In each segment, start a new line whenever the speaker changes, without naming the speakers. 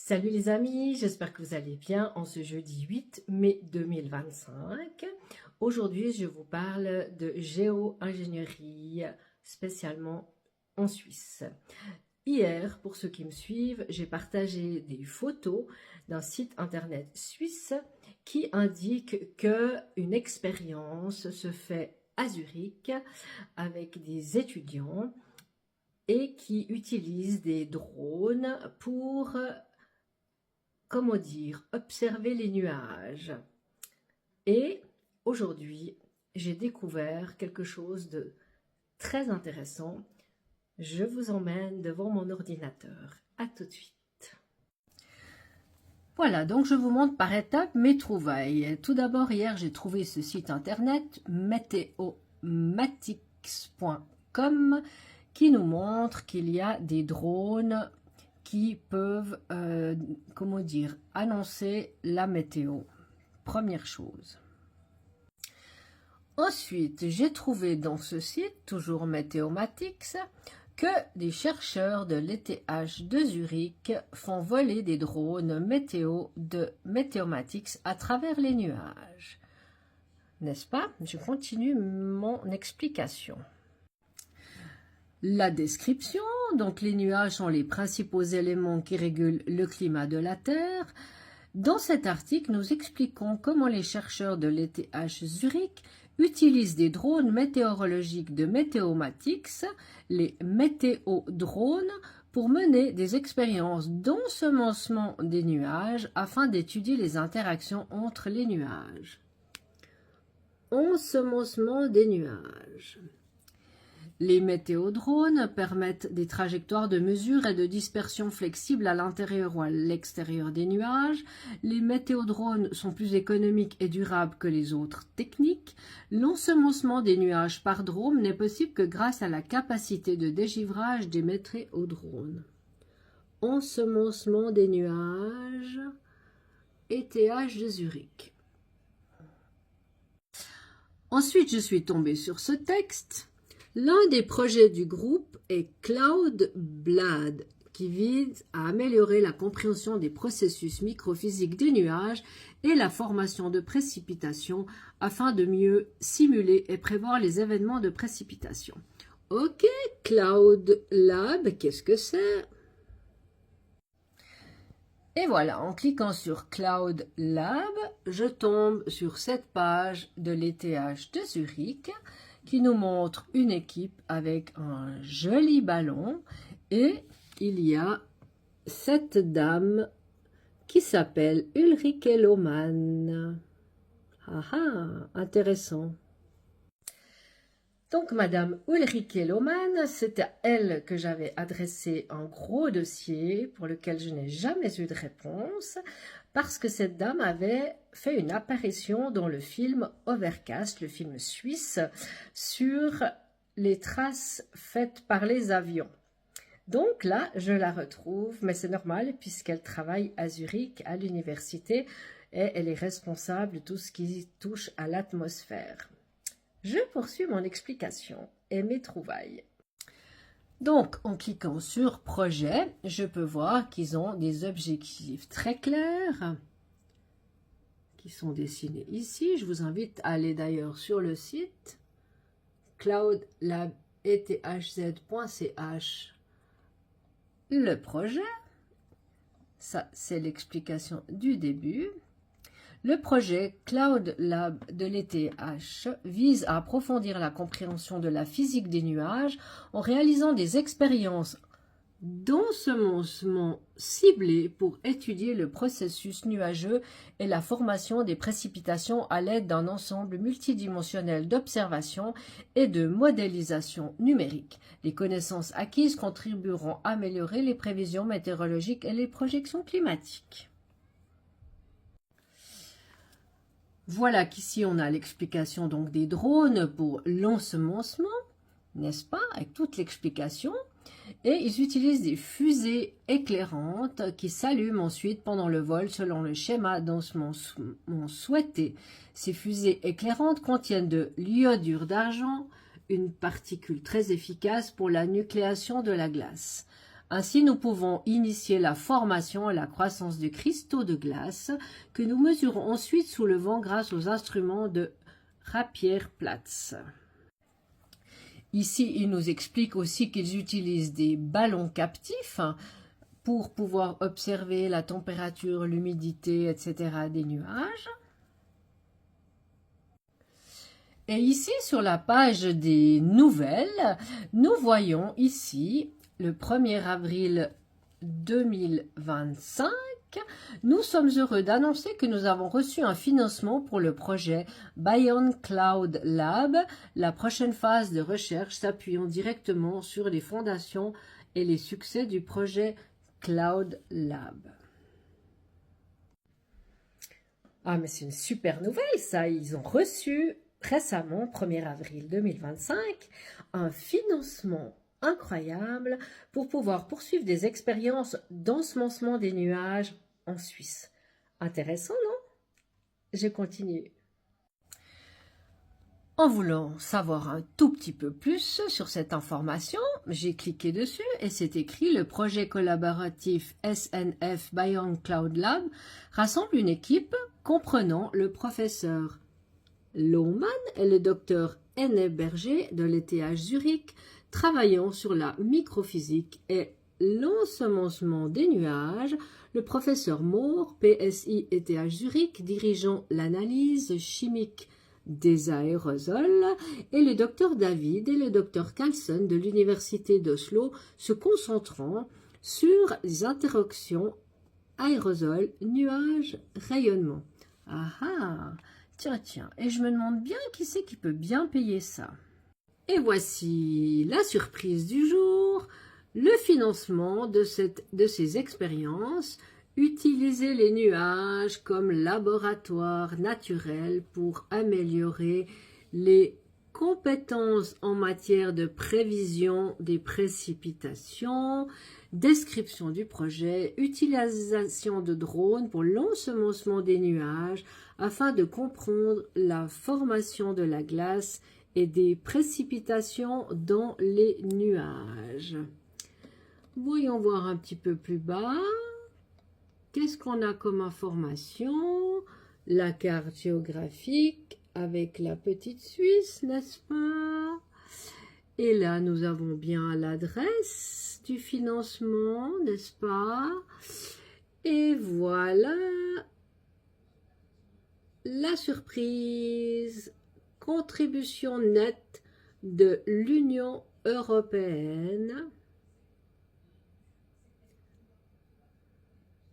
Salut les amis, j'espère que vous allez bien en ce jeudi 8 mai 2025. Aujourd'hui, je vous parle de géo-ingénierie, spécialement en Suisse. Hier, pour ceux qui me suivent, j'ai partagé des photos d'un site internet suisse qui indique qu'une expérience se fait à Zurich avec des étudiants et qui utilisent des drones pour comment dire, observer les nuages. Et aujourd'hui, j'ai découvert quelque chose de très intéressant. Je vous emmène devant mon ordinateur. À tout de suite. Voilà, donc je vous montre par étapes mes trouvailles. Tout d'abord, hier, j'ai trouvé ce site internet meteomatics.com qui nous montre qu'il y a des drones qui peuvent, comment dire, annoncer la météo. Première chose. Ensuite, j'ai trouvé dans ce site, toujours Meteomatics, que des chercheurs de l'ETH de Zurich font voler des drones météo de Meteomatics à travers les nuages. N'est-ce pas? Je continue mon explication. La description, donc les nuages sont les principaux éléments qui régulent le climat de la Terre. Dans cet article, nous expliquons comment les chercheurs de l'ETH Zurich utilisent des drones météorologiques de Meteomatics, les météodrones, pour mener des expériences d'ensemencement des nuages afin d'étudier les interactions entre les nuages. Ensemencement des nuages. Les météodrones permettent des trajectoires de mesure et de dispersion flexibles à l'intérieur ou à l'extérieur des nuages. Les météodrones sont plus économiques et durables que les autres techniques. L'ensemencement des nuages par drone n'est possible que grâce à la capacité de dégivrage des météodrones. Ensemencement des nuages, ETH de Zurich. Ensuite, je suis tombée sur ce texte. L'un des projets du groupe est CloudBlad, qui vise à améliorer la compréhension des processus microphysiques des nuages et la formation de précipitations afin de mieux simuler et prévoir les événements de précipitation. Ok, CloudLab, qu'est-ce que c'est? Et voilà, en cliquant sur Cloud Lab, je tombe sur cette page de l'ETH de Zurich qui nous montre une équipe avec un joli ballon et il y a cette dame qui s'appelle Ulrike Lohmann. Ah ah, intéressant. Donc, Madame Ulrike Lohmann, c'est à elle que j'avais adressé un gros dossier pour lequel je n'ai jamais eu de réponse parce que cette dame avait fait une apparition dans le film Overcast, le film suisse, sur les traces faites par les avions. Donc là, je la retrouve, mais c'est normal puisqu'elle travaille à Zurich, à l'université, et elle est responsable de tout ce qui touche à l'atmosphère. Je poursuis mon explication et mes trouvailles. Donc, en cliquant sur « Projet », je peux voir qu'ils ont des objectifs très clairs qui sont dessinés ici. Je vous invite à aller d'ailleurs sur le site cloudlab.ethz.ch. Le projet, ça c'est l'explication du début. Le projet Cloud Lab de l'ETH vise à approfondir la compréhension de la physique des nuages en réalisant des expériences d'ensemencement ciblées pour étudier le processus nuageux et la formation des précipitations à l'aide d'un ensemble multidimensionnel d'observations et de modélisation numérique. Les connaissances acquises contribueront à améliorer les prévisions météorologiques et les projections climatiques. Voilà qu'ici on a l'explication donc des drones pour l'ensemencement, n'est-ce pas, avec toute l'explication. Et ils utilisent des fusées éclairantes qui s'allument ensuite pendant le vol selon le schéma d'ensemencement souhaité. Ces fusées éclairantes contiennent de l'iodure d'argent, une particule très efficace pour la nucléation de la glace. Ainsi, nous pouvons initier la formation et la croissance des cristaux de glace que nous mesurons ensuite sous le vent grâce aux instruments de Rapier-Platz. Ici, il nous explique aussi qu'ils utilisent des ballons captifs pour pouvoir observer la température, l'humidité, etc. des nuages. Et ici, sur la page des nouvelles, nous voyons ici, le 1er avril 2025, nous sommes heureux d'annoncer que nous avons reçu un financement pour le projet Beyond Cloud Lab, la prochaine phase de recherche s'appuyant directement sur les fondations et les succès du projet Cloud Lab. Ah, mais c'est une super nouvelle ça, ils ont reçu récemment, 1er avril 2025, un financement incroyable pour pouvoir poursuivre des expériences d'ensemencement des nuages en Suisse. Intéressant, non? Je continue. En voulant savoir un tout petit peu plus sur cette information, j'ai cliqué dessus et c'est écrit: le projet collaboratif SNF Beyond Cloud Lab rassemble une équipe comprenant le professeur Lohmann et le docteur Henneberger de l'ETH Zurich, travaillant sur la microphysique et l'ensemencement des nuages, le professeur Moore, PSI ETH Zurich, dirigeant l'analyse chimique des aérosols, et le docteur David et le docteur Carlson de l'Université d'Oslo, se concentrant sur les interactions aérosol-nuage-rayonnement. Ah ah! Tiens, et je me demande bien qui c'est qui peut bien payer ça. Et voici la surprise du jour, le financement de ces expériences, utiliser les nuages comme laboratoire naturel pour améliorer les compétences en matière de prévision des précipitations, description du projet, utilisation de drones pour l'ensemencement des nuages afin de comprendre la formation de la glace et des précipitations dans les nuages. Voyons voir un petit peu plus bas. Qu'est-ce qu'on a comme information? La carte géographique avec la petite Suisse, n'est-ce pas? Et là, nous avons bien l'adresse du financement, n'est-ce pas? Et voilà la surprise. Contribution nette de l'Union européenne.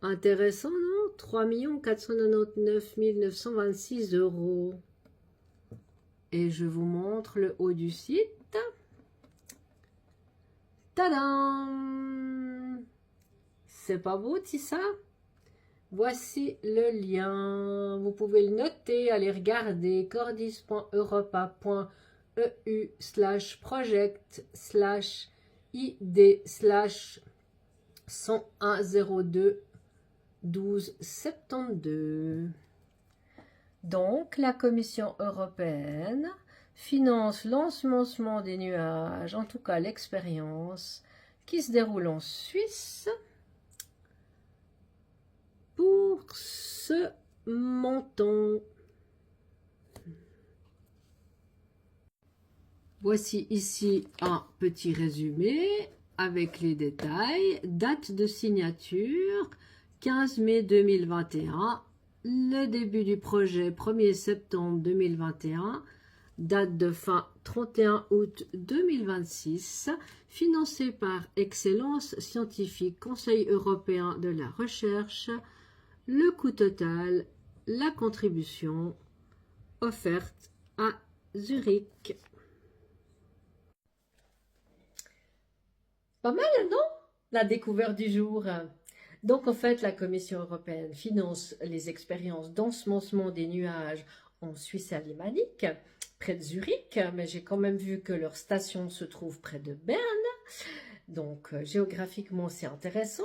Intéressant, non? 3 499 926 €. Et je vous montre le haut du site. Tadam! C'est pas beau, c'est ça? Voici le lien. Vous pouvez le noter, aller regarder cordis.eu/project/id/101021272. Donc, la Commission européenne finance l'ensemencement des nuages, en tout cas l'expérience qui se déroule en Suisse, pour ce montant. Voici ici un petit résumé avec les détails. Date de signature 15 mai 2021. Le début du projet 1er septembre 2021. Date de fin 31 août 2026. Financé par Excellence Scientifique, Conseil européen de la recherche. Le coût total, la contribution offerte à Zurich. Pas mal, non? La découverte du jour. Donc, en fait, la Commission européenne finance les expériences d'ensemencement des nuages en Suisse alémanique, près de Zurich, mais j'ai quand même vu que leur station se trouve près de Berne. Donc, géographiquement, c'est intéressant.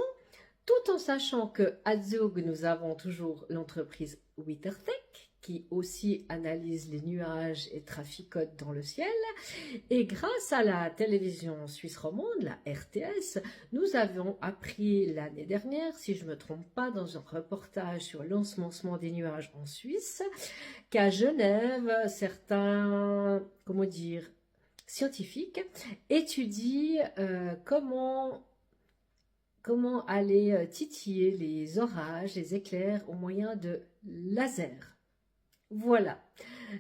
Tout en sachant que à Zug, nous avons toujours l'entreprise WetterTech qui aussi analyse les nuages et traficote dans le ciel. Et grâce à la télévision suisse romande, la RTS, nous avons appris l'année dernière, si je ne me trompe pas, dans un reportage sur l'ensemencement des nuages en Suisse, qu'à Genève, certains, comment dire, scientifiques étudient comment aller titiller les orages, les éclairs au moyen de lasers. Voilà,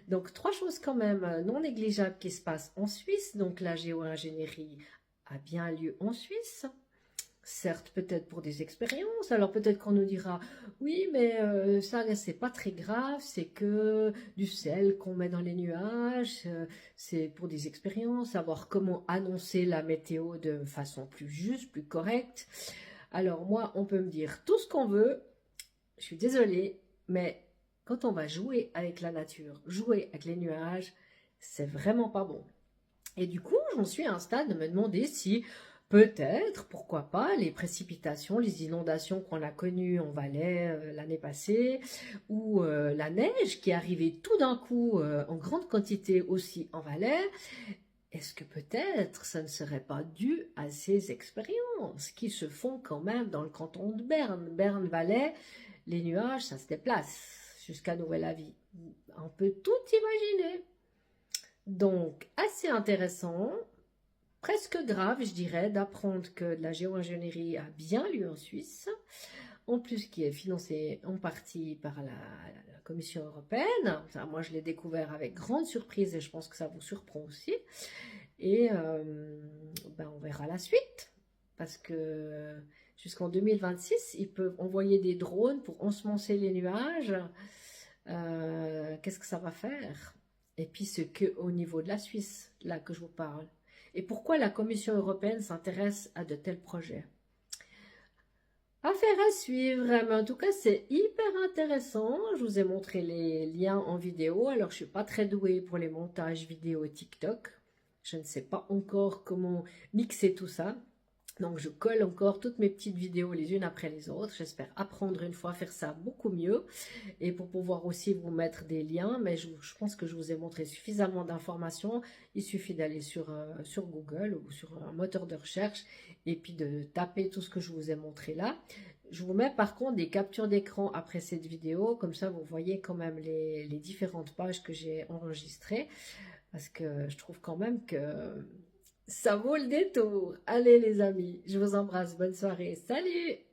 donc 3 choses quand même non négligeables qui se passent en Suisse. Donc la géo-ingénierie a bien lieu en Suisse, certes peut-être pour des expériences. Alors peut-être qu'on nous dira, oui mais ça c'est pas très grave, c'est que du sel qu'on met dans les nuages, c'est pour des expériences, savoir comment annoncer la météo de façon plus juste, plus correcte. Alors moi on peut me dire tout ce qu'on veut, je suis désolée, mais quand on va jouer avec la nature, jouer avec les nuages, c'est vraiment pas bon. Et du coup, j'en suis à un stade de me demander si peut-être, pourquoi pas, les précipitations, les inondations qu'on a connues en Valais l'année passée, ou la neige qui est arrivée tout d'un coup en grande quantité aussi en Valais, est-ce que peut-être ça ne serait pas dû à ces expériences qui se font quand même dans le canton de Berne, Berne-Valais, les nuages, ça se déplace jusqu'à nouvel avis. On peut tout imaginer. Donc, assez intéressant, presque grave, je dirais, d'apprendre que la géo-ingénierie a bien lieu en Suisse, en plus qui est financée en partie par la Commission européenne. Ça, moi, je l'ai découvert avec grande surprise et je pense que ça vous surprend aussi. Et on verra la suite, parce que jusqu'en 2026, ils peuvent envoyer des drones pour ensemencer les nuages. Qu'est-ce que ça va faire? Et puis ce qu'au niveau de la Suisse, là que je vous parle. Et pourquoi la Commission européenne s'intéresse à de tels projets? Affaire à suivre, mais en tout cas c'est hyper intéressant. Je vous ai montré les liens en vidéo. Alors je ne suis pas très douée pour les montages vidéo TikTok. Je ne sais pas encore comment mixer tout ça. Donc je colle encore toutes mes petites vidéos les unes après les autres. J'espère apprendre une fois à faire ça beaucoup mieux. Et pour pouvoir aussi vous mettre des liens. Mais je pense que je vous ai montré suffisamment d'informations. Il suffit d'aller sur Google ou sur un moteur de recherche. Et puis de taper tout ce que je vous ai montré là. Je vous mets par contre des captures d'écran après cette vidéo. Comme ça vous voyez quand même les différentes pages que j'ai enregistrées. Parce que je trouve quand même que ça vaut le détour. Allez les amis, je vous embrasse, bonne soirée, salut!